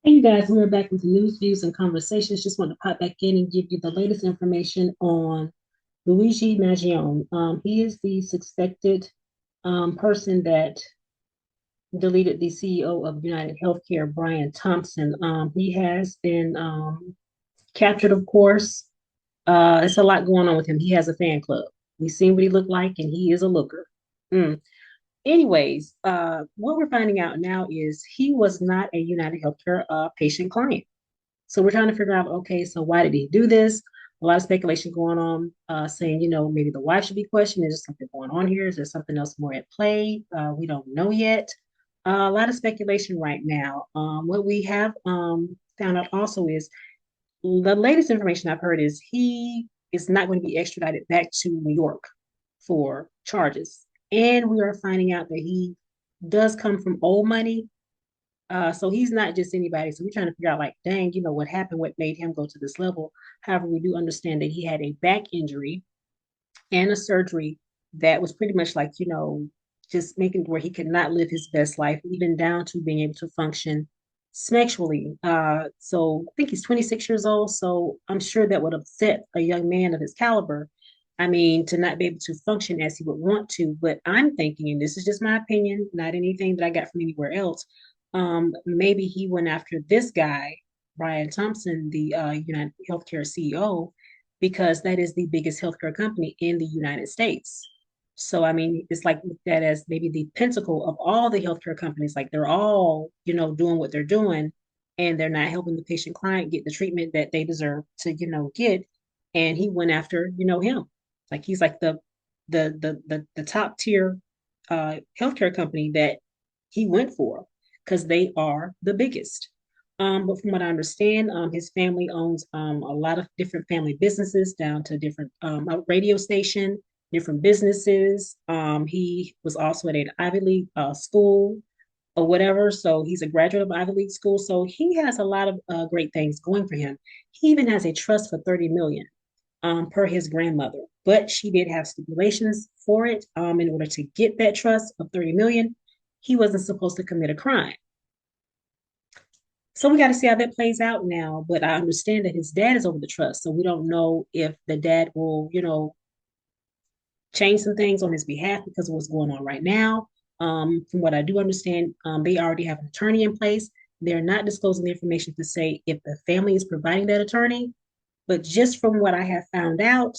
Hey, you guys, we're back with the news, views, and conversations. Just want to pop back in and give you the latest information on Luigi Mangione. He is the suspected person that deleted the CEO of United Healthcare, Brian Thompson. He has been captured, of course. It's a lot going on with him. He has a fan club. We've seen what he looked like, and he is a looker. Mm. Anyways, what we're finding out now is he was not a United Healthcare patient client. So we're trying to figure out, okay, so why did he do this? A lot of speculation going on, saying, maybe the wife should be questioned. Is there something going on here? Is there something else more at play? We don't know yet. A lot of speculation right now. What we have found out also is the latest information I've heard is he is not going to be extradited back to New York for charges. And we are finding out that he does come from old money, so he's not just anybody. So we're trying to figure out, like, dang, what happened, what made him go to this level. However, we do understand that he had a back injury and a surgery that was pretty much like, just making where he could not live his best life, even down to being able to function sexually. So I think he's 26 years old. So I'm sure that would upset a young man of his caliber. I mean, to not be able to function as he would want to. But I'm thinking, and this is just my opinion, not anything that I got from anywhere else. Maybe he went after this guy, Brian Thompson, the United Healthcare CEO, because that is the biggest healthcare company in the United States. So, I mean, it's like looked at as maybe the pinnacle of all the healthcare companies. Like they're all, doing what they're doing, and they're not helping the patient client get the treatment that they deserve to, get. And he went after, him. Like he's like the top tier healthcare company that he went for because they are the biggest. But from what I understand, his family owns a lot of different family businesses down to different radio station, different businesses. He was also at an Ivy League school or whatever. So he's a graduate of Ivy League school. So he has a lot of great things going for him. He even has a trust for 30 million per his grandmother, but she did have stipulations for it. In order to get that trust of 30 million, he wasn't supposed to commit a crime. So we got to see how that plays out now. But I understand that his dad is over the trust. So we don't know if the dad will, change some things on his behalf because of what's going on right now. From what I do understand, they already have an attorney in place. They're not disclosing the information to say if the family is providing that attorney. But just from what I have found out,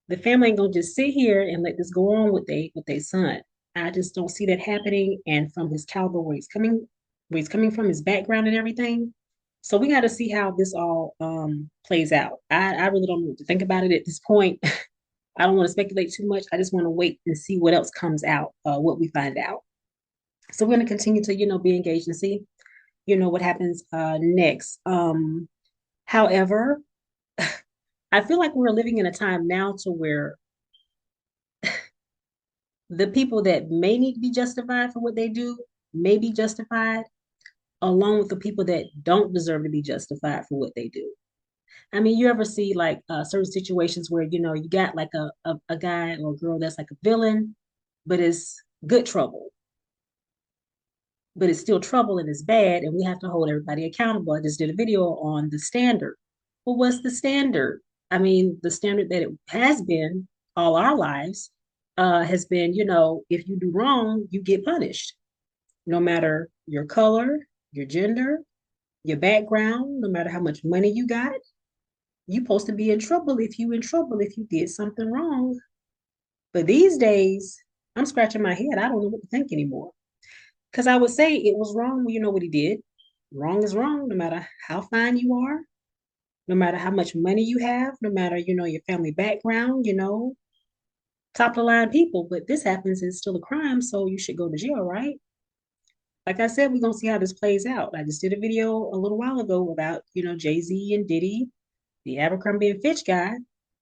the family ain't gonna just sit here and let this go on with their son. I just don't see that happening. And from his caliber, where he's coming from, his background and everything. So we got to see how this all plays out. I really don't know what to think about it at this point. I don't want to speculate too much. I just want to wait and see what else comes out, what we find out. So we're going to continue to, be engaged and see, what happens next. However, I feel like we're living in a time now to where the people that may need to be justified for what they do may be justified, along with the people that don't deserve to be justified for what they do. I mean, you ever see like certain situations where you got like a guy or a girl that's like a villain, but it's good trouble, but it's still trouble and it's bad, and we have to hold everybody accountable. I just did a video on the standard. Well, what's the standard? I mean, the standard that it has been all our lives has been, if you do wrong, you get punished, no matter your color, your gender, your background, no matter how much money you got. You are supposed to be in trouble if you did something wrong. But these days, I'm scratching my head. I don't know what to think anymore. Because I would say it was wrong when you know what he did. Wrong is wrong, no matter how fine you are, no matter how much money you have, no matter, your family background, top of the line people. But this happens, it's still a crime, so you should go to jail, right? Like I said, we're gonna see how this plays out. I just did a video a little while ago about, Jay-Z and Diddy, the Abercrombie and Fitch guy.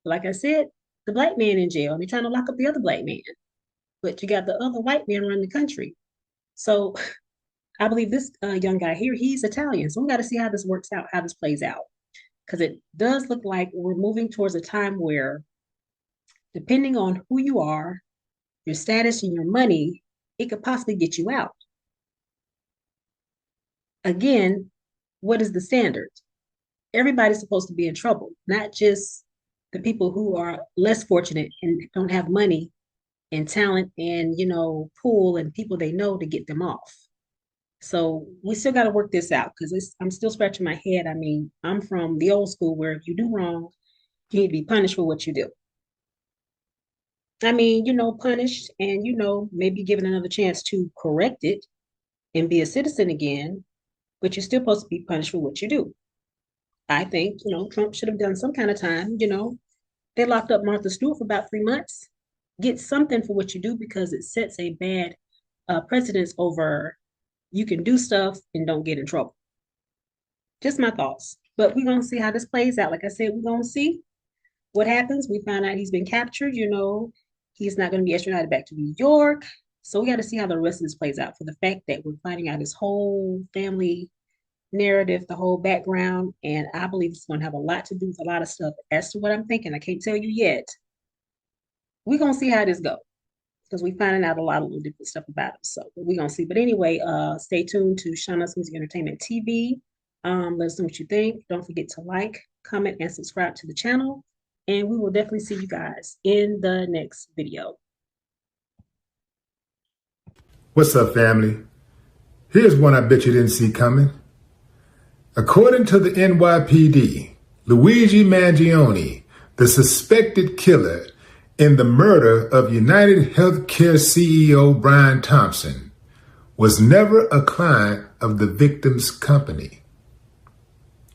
Like I said, the black man in jail, and they're trying to lock up the other black man. But you got the other white man running the country. So I believe this young guy here, he's Italian. So we got to see how this works out, how this plays out. Because it does look like we're moving towards a time where, depending on who you are, your status, and your money, it could possibly get you out. Again, what is the standard? Everybody's supposed to be in trouble, not just the people who are less fortunate and don't have money and talent and, pool and people they know to get them off. So we still got to work this out because I'm still scratching my head. I mean, I'm from the old school where if you do wrong, you need to be punished for what you do. I mean, punished and, maybe given another chance to correct it and be a citizen again, but you're still supposed to be punished for what you do. I think, Trump should have done some kind of time. They locked up Martha Stewart for about 3 months. Get something for what you do because it sets a bad precedence over you can do stuff and don't get in trouble. Just my thoughts. But we're going to see how this plays out. Like I said, we're going to see what happens. We found out he's been captured. He's not going to be extradited back to New York. So we got to see how the rest of this plays out for the fact that we're finding out his whole family narrative, the whole background. And I believe it's going to have a lot to do with a lot of stuff. As to what I'm thinking, I can't tell you yet. We're going to see how this goes because we're finding out a lot of little different stuff about him. So we're going to see. But anyway, stay tuned to Shauna's Music Entertainment TV. Let us know what you think. Don't forget to like, comment, and subscribe to the channel. And we will definitely see you guys in the next video. What's up, family? Here's one I bet you didn't see coming. According to the NYPD, Luigi Mangione, the suspected killer in the murder of United Healthcare CEO Brian Thompson, was never a client of the victim's company.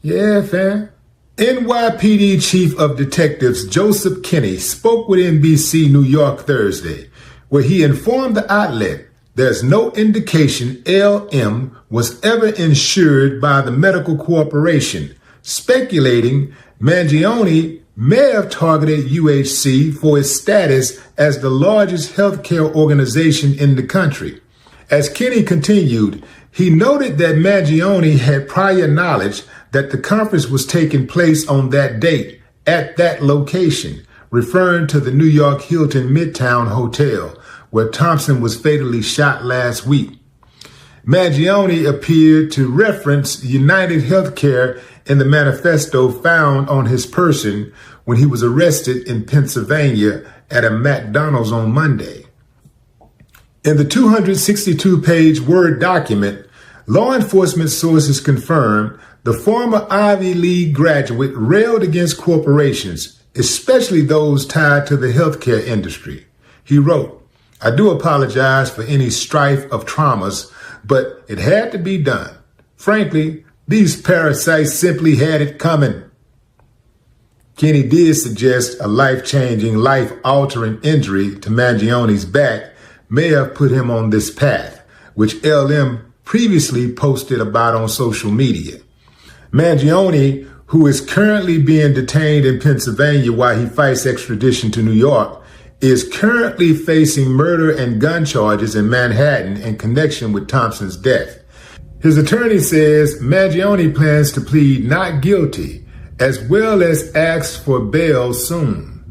Yeah, fam. NYPD Chief of Detectives Joseph Kinney spoke with NBC New York Thursday, where he informed the outlet there's no indication LM was ever insured by the medical corporation, speculating Mangione may have targeted UHC for its status as the largest healthcare organization in the country. As Kinney continued, he noted that Mangione had prior knowledge that the conference was taking place on that date at that location, referring to the New York Hilton Midtown Hotel, where Thompson was fatally shot last week. Mangione appeared to reference United Healthcare in the manifesto found on his person when he was arrested in Pennsylvania at a McDonald's on Monday. In the 262-page Word document, law enforcement sources confirmed the former Ivy League graduate railed against corporations, especially those tied to the healthcare industry. He wrote, "I do apologize for any strife of traumas, but it had to be done. Frankly, these parasites simply had it coming." Kinney did suggest a life-changing, life-altering injury to Mangione's back may have put him on this path, which LM previously posted about on social media. Mangione, who is currently being detained in Pennsylvania while he fights extradition to New York, is currently facing murder and gun charges in Manhattan in connection with Thompson's death. His attorney says Mangione plans to plead not guilty, as well as ask for bail soon.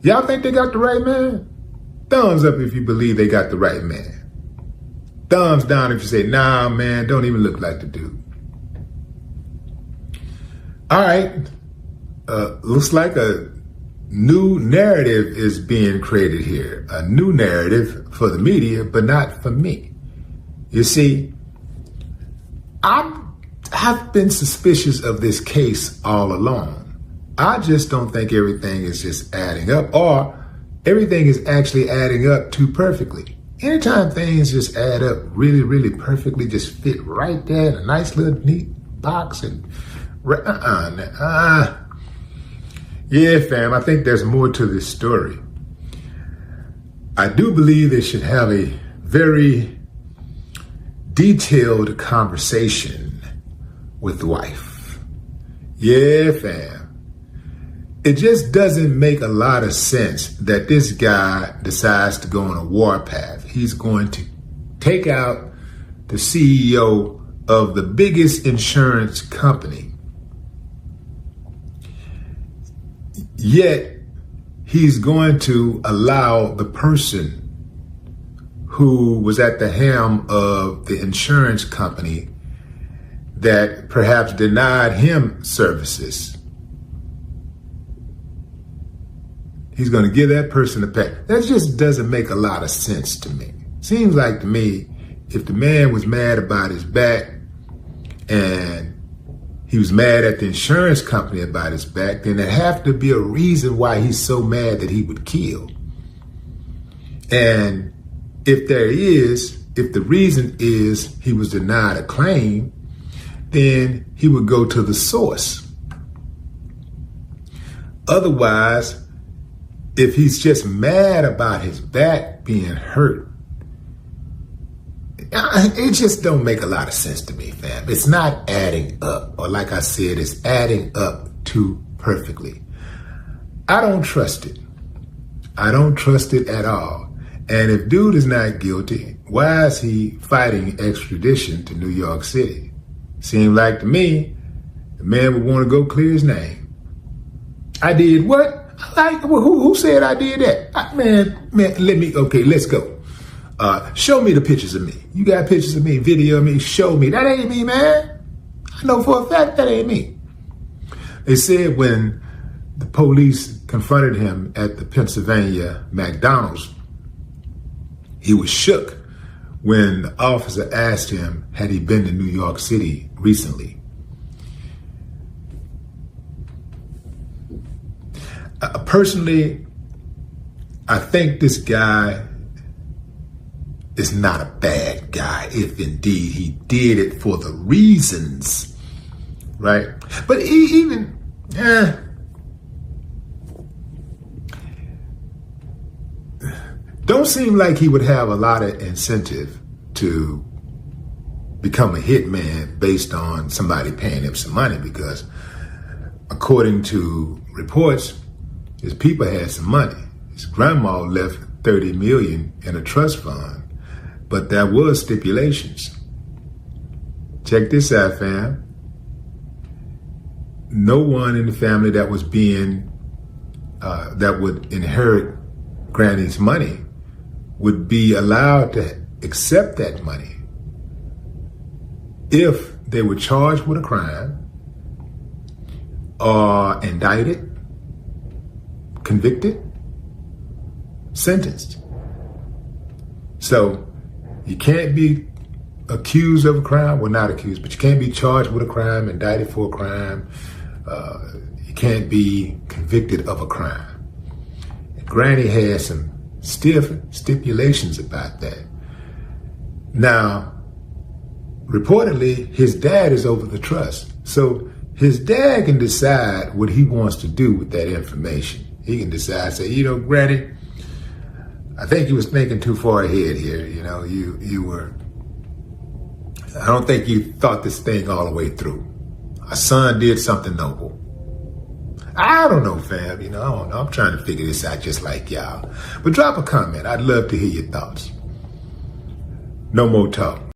Y'all think they got the right man? Thumbs up if you believe they got the right man. Thumbs down if you say, nah, man, don't even look like the dude. All right. Looks like a new narrative is being created here. A new narrative for the media, but not for me. You see, I've been suspicious of this case all along. I just don't think everything is just adding up, or everything is actually adding up too perfectly. Anytime things just add up really, really perfectly, just fit right there in a nice little neat box and yeah, fam, I think there's more to this story. I do believe they should have a very detailed conversation with the wife. Yeah, fam. It just doesn't make a lot of sense that this guy decides to go on a warpath. He's going to take out the CEO of the biggest insurance company. Yet he's going to allow the person who was at the helm of the insurance company that perhaps denied him services, he's going to give that person a pat. That just doesn't make a lot of sense to me. Seems like to me, if the man was mad about his back and he was mad at the insurance company about his back, then there have to be a reason why he's so mad that he would kill. And if the reason is he was denied a claim, then he would go to the source. Otherwise, if he's just mad about his back being hurt, it just don't make a lot of sense to me, fam. It's not adding up. Or like I said, it's adding up too perfectly. I don't trust it. I don't trust it at all. And if dude is not guilty, why is he fighting extradition to New York City? Seemed like to me, the man would want to go clear his name. I did what? Who said I did that? Man, okay, let's go. Show me the pictures of me. You got pictures of me, video of me, show me. That ain't me, man. I know for a fact that ain't me. They said when the police confronted him at the Pennsylvania McDonald's, he was shook when the officer asked him, had he been to New York City recently? Personally, I think this guy is not a bad guy, if indeed he did it for the reasons, right? But don't seem like he would have a lot of incentive to become a hitman based on somebody paying him some money, because according to reports, his people had some money. His grandma left $30 million in a trust fund, but there was stipulations. Check this out, fam. No one in the family that was that would inherit Granny's money would be allowed to accept that money if they were charged with a crime or indicted, convicted, sentenced. So you can't be accused of a crime, well, not accused, but you can't be charged with a crime, indicted for a crime. You can't be convicted of a crime. And Granny had some stiff stipulations about that. Now, reportedly, his dad is over the trust. So his dad can decide what he wants to do with that information. He can decide, say, you know, Granny, I think you was thinking too far ahead here. You know, you were, I don't think you thought this thing all the way through. Our son did something noble. I don't know, fam. You know, I don't know. I'm trying to figure this out just like y'all. But drop a comment. I'd love to hear your thoughts. No more talk.